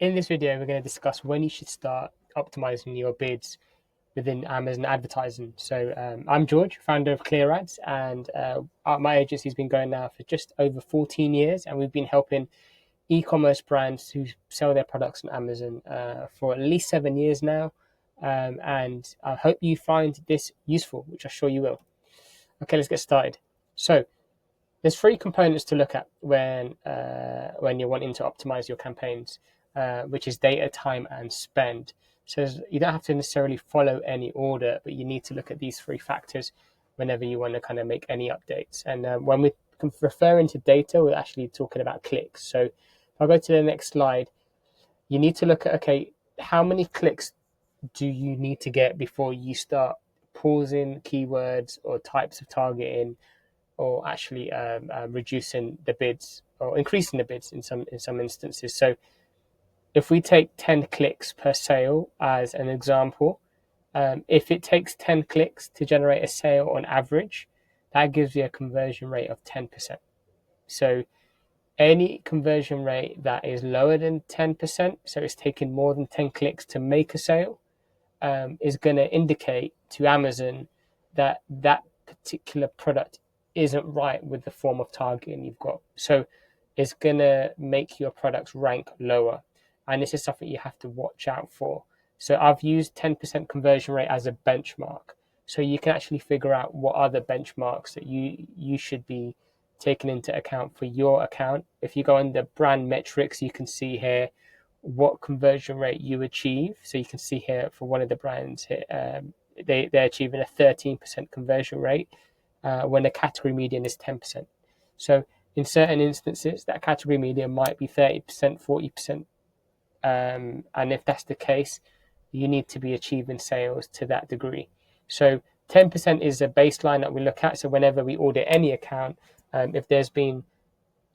In this video, we're going to discuss when you should start optimizing your bids within Amazon advertising. I'm George, founder of Clear Ads, and my agency's been going now for just over 14 years, and we've been helping e-commerce brands who sell their products on Amazon for at least 7 years now. And I hope you find this useful, which I'm sure you will. Okay, let's get started. So there's three components to look at when you're wanting to optimize your campaigns, which is data, time, and spend. So you don't have to necessarily follow any order, but you need to look at these three factors whenever you want to kind of make any updates. And when we're referring to data, we're actually talking about clicks. So if I go to the next slide, you need to look at, okay, how many clicks do you need to get before you start pausing keywords or types of targeting, or actually reducing the bids or increasing the bids in some instances. So if we take 10 clicks per sale as an example, if it takes 10 clicks to generate a sale on average, that gives you a conversion rate of 10%. So any conversion rate that is lower than 10%, so it's taking more than 10 clicks to make a sale, is going to indicate to Amazon that that particular product isn't right with the form of targeting you've got. So it's going to make your products rank lower. And this is something you have to watch out for. So I've used 10% conversion rate as a benchmark. So you can actually figure out what other benchmarks that you should be taking into account for your account. If you go under brand metrics, you can see here what conversion rate you achieve. So you can see here for one of the brands here, they're achieving a 13% conversion rate when the category median is 10%. So in certain instances, that category median might be 30%, 40%. And if that's the case, you need to be achieving sales to that degree. So 10% is a baseline that we look at. So whenever we audit any account, if there's been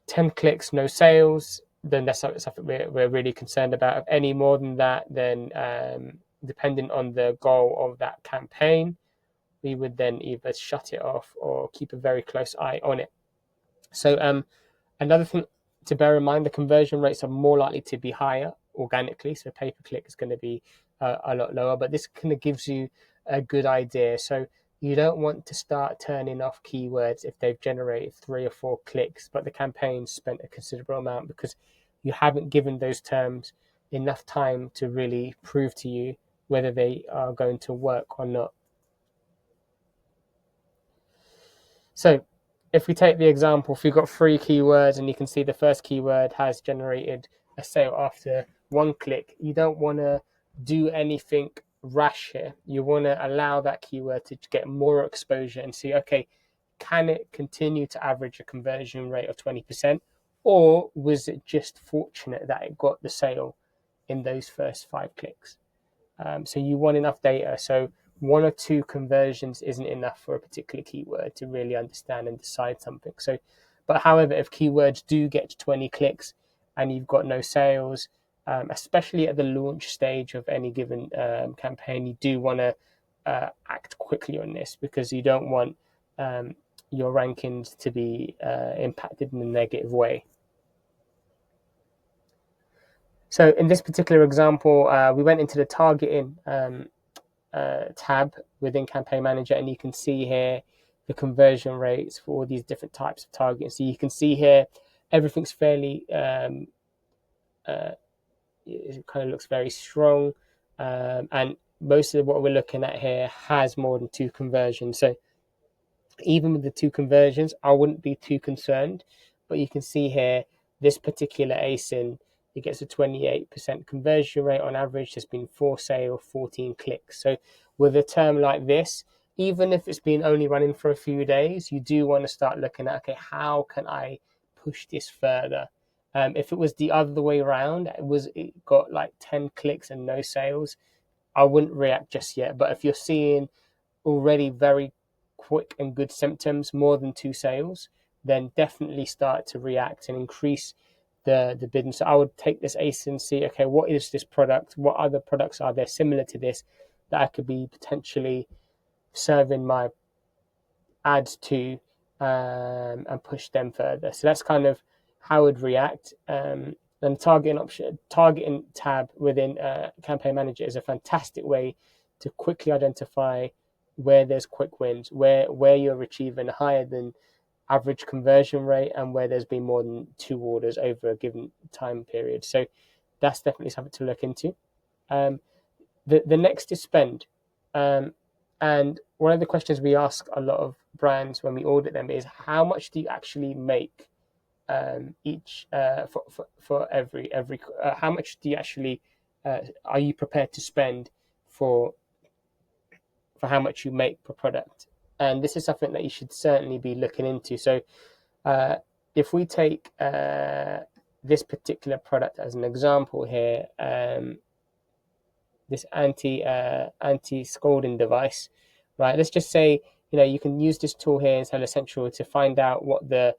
10 clicks, no sales, then that's something we're really concerned about. If any more than that, then depending on the goal of that campaign, we would then either shut it off or keep a very close eye on it. So another thing to bear in mind, the conversion rates are more likely to be higher organically. So pay-per-click is going to be a lot lower, but this kind of gives you a good idea. So you don't want to start turning off keywords if they've generated 3 or 4 clicks, but the campaign spent a considerable amount, because you haven't given those terms enough time to really prove to you whether they are going to work or not. So if we take the example, if you've got 3 keywords and you can see the first keyword has generated a sale after 1 click, you don't want to do anything rash here. You want to allow that keyword to get more exposure and see, okay, can it continue to average a conversion rate of 20%, or was it just fortunate that it got the sale in those first 5 clicks? So you want enough data. So 1 or 2 conversions isn't enough for a particular keyword to really understand and decide something. So, but however, if keywords do get to 20 clicks and you've got no sales, especially at the launch stage of any given campaign, you do want to act quickly on this, because you don't want your rankings to be impacted in a negative way. So in this particular example, we went into the targeting tab within Campaign Manager, and you can see here the conversion rates for all these different types of targeting. So you can see here everything's fairly it kind of looks very strong, and most of what we're looking at here has more than 2 conversions. So even with the 2 conversions, I wouldn't be too concerned. But you can see here this particular ASIN, it gets a 28% conversion rate on average. There's been 4 sales, 14 clicks. So with a term like this, even if it's been only running for a few days, you do want to start looking at, okay, how can I push this further? If it was the other way around, it got like 10 clicks and no sales, I wouldn't react just yet. But if you're seeing already very quick and good symptoms, more than 2 sales, then definitely start to react and increase the bidding. So I would take this ASIN and see, okay, what is this product? What other products are there similar to this that I could be potentially serving my ads to, and push them further? So that's kind of how I would react. And And targeting tab within Campaign Manager is a fantastic way to quickly identify where there's quick wins, where you're achieving higher than average conversion rate, and where there's been more than two orders over a given time period. So that's definitely something to look into. Um, the next is spend. Um, and one of the questions we ask a lot of brands when we audit them is how much do you actually make each for every how much do you actually are you prepared to spend for how much you make per product? And this is something that you should certainly be looking into. So uh, if we take this particular product as an example here, this anti scalding device, right? Let's just say you can use this tool here in Seller Central to find out what the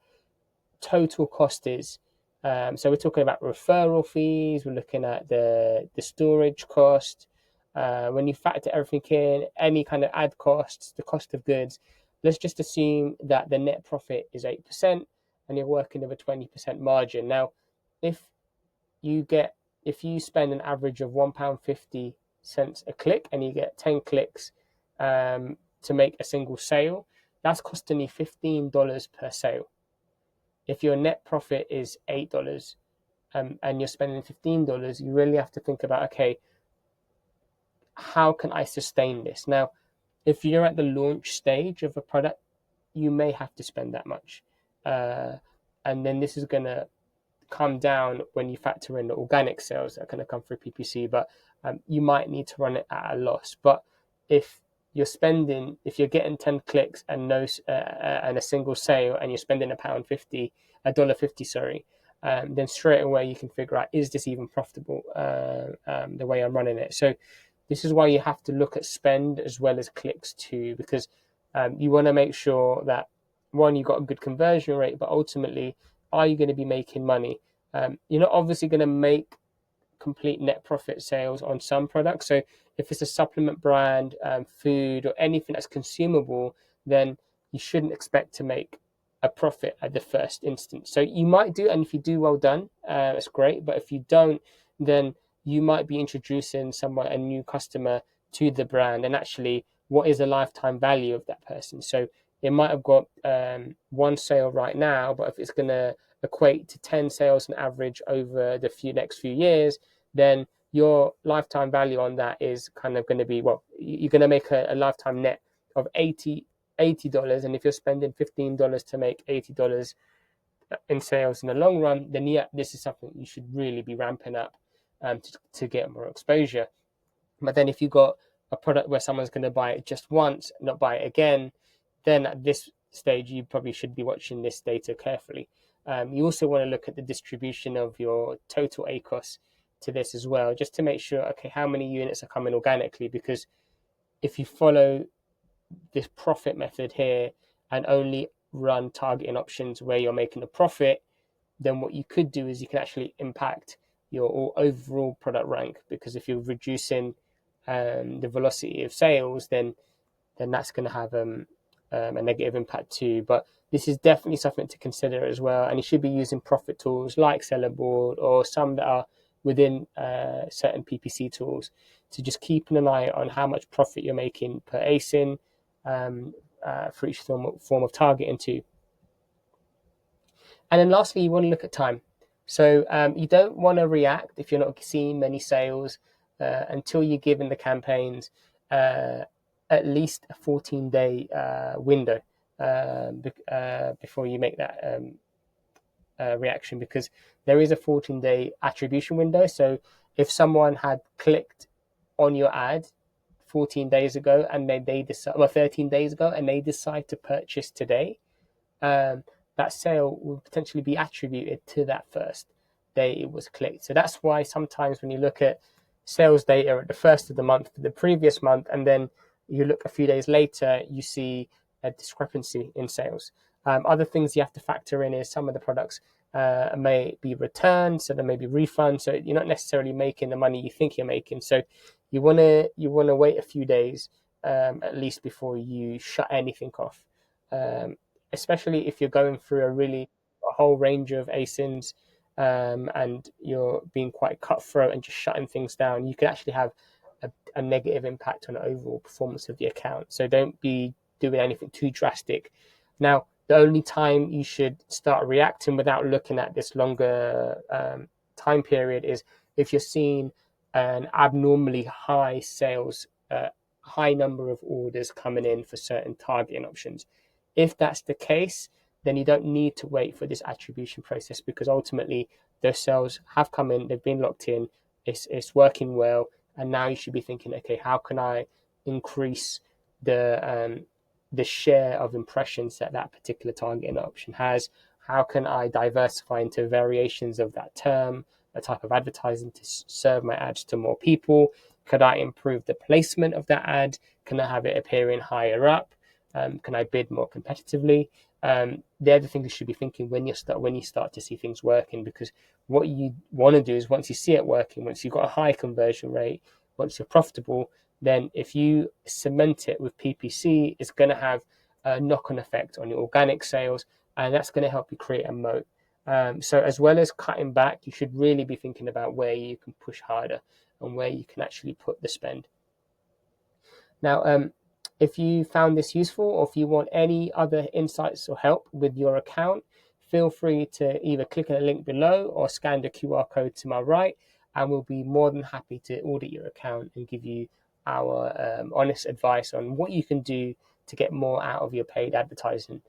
total cost is. So we're talking about referral fees. We're looking at the storage cost. When you factor everything in, any kind of ad costs, the cost of goods, let's just assume that the net profit is 8% and you're working with a 20% margin. Now, if you get if you spend an average of £1.50 a click and you get 10 clicks to make a single sale, that's costing you $15 per sale. If your net profit is $8 and you're spending $15, you really have to think about, okay, how can I sustain this? Now, if you're at the launch stage of a product, you may have to spend that much. And then this is going to come down when you factor in the organic sales that are going to come through PPC, but you might need to run it at a loss. But if if you're getting 10 clicks and and a single sale, and you're spending $1.50, sorry, then straight away you can figure out, is this even profitable the way I'm running it? So this is why you have to look at spend as well as clicks too, because you want to make sure that, one, you've got a good conversion rate, but ultimately, are you going to be making money? You're not obviously going to make complete net profit sales on some products. So if it's a supplement brand, food, or anything that's consumable, then you shouldn't expect to make a profit at the first instance. So you might do, and if you do, well done, that's great. But if you don't, then you might be introducing a new customer to the brand, and actually, what is the lifetime value of that person? So it might have got one sale right now, but if it's going to equate to 10 sales on average over the next few years, then your lifetime value on that is kind of going to be, well, you're going to make a lifetime net of $80. And if you're spending $15 to make $80 in sales in the long run, then yeah, this is something you should really be ramping up to get more exposure. But then if you've got a product where someone's going to buy it just once, not buy it again, then at this stage, you probably should be watching this data carefully. You also want to look at the distribution of your total ACOS to this as well, just to make sure, okay, how many units are coming organically? Because if you follow this profit method here and only run targeting options where you're making a profit, then what you could do is you can actually impact your overall product rank, because if you're reducing the velocity of sales, then that's going to have a negative impact too. But this is definitely something to consider as well. And you should be using profit tools like Sellerboard or some that are within certain PPC tools to just keep an eye on how much profit you're making per ASIN for each form of targeting too. And then lastly, you want to look at time. So you don't want to react if you're not seeing many sales until you're given the campaigns at least a 14-day window before you make that reaction, because there is a 14-day attribution window. So if someone had clicked on your ad 14 days ago and then they decide, well, 13 days ago, and they decide to purchase today, that sale will potentially be attributed to that first day it was clicked. So that's why sometimes when you look at sales data at the first of the month for the previous month, and then you look a few days later, you see a discrepancy in sales. Other things you have to factor in is some of the products may be returned, so there may be refunds. So you're not necessarily making the money you think you're making. So you wanna wait a few days at least before you shut anything off. Especially if you're going through a whole range of ASINs and you're being quite cutthroat and just shutting things down, you could actually have a negative impact on the overall performance of the account. So don't be doing anything too drastic. Now, the only time you should start reacting without looking at this longer time period is if you're seeing an abnormally high sales, high number of orders coming in for certain targeting options. If that's the case, then you don't need to wait for this attribution process, because ultimately those sales have come in, they've been locked in, it's working well, and now you should be thinking, okay, how can I increase the share of impressions that that particular targeting option has? How can I diversify into variations of that term, a type of advertising to serve my ads to more people? Could I improve the placement of that ad? Can I have it appearing higher up? Can I bid more competitively? They're the things you should be thinking when you start to see things working, because what you want to do is, once you see it working, once you've got a high conversion rate, once you're profitable, then if you cement it with PPC, it's going to have a knock-on effect on your organic sales, and that's going to help you create a moat. So as well as cutting back, you should really be thinking about where you can push harder and where you can actually put the spend. Now, if you found this useful, or if you want any other insights or help with your account, feel free to either click on the link below or scan the QR code to my right, and we'll be more than happy to audit your account and give you our honest advice on what you can do to get more out of your paid advertising.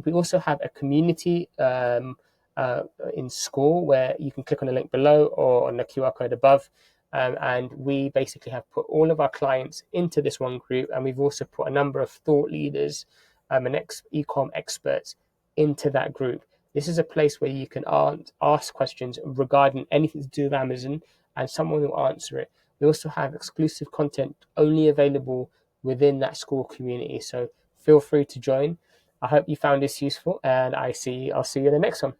We also have a community in Score, where you can click on the link below or on the QR code above. And we basically have put all of our clients into this one group, and we've also put a number of thought leaders and e-com experts into that group. This is a place where you can ask questions regarding anything to do with Amazon, and someone will answer it. We also have exclusive content only available within that Score community, so feel free to join. I hope you found this useful, and I'll see you in the next one.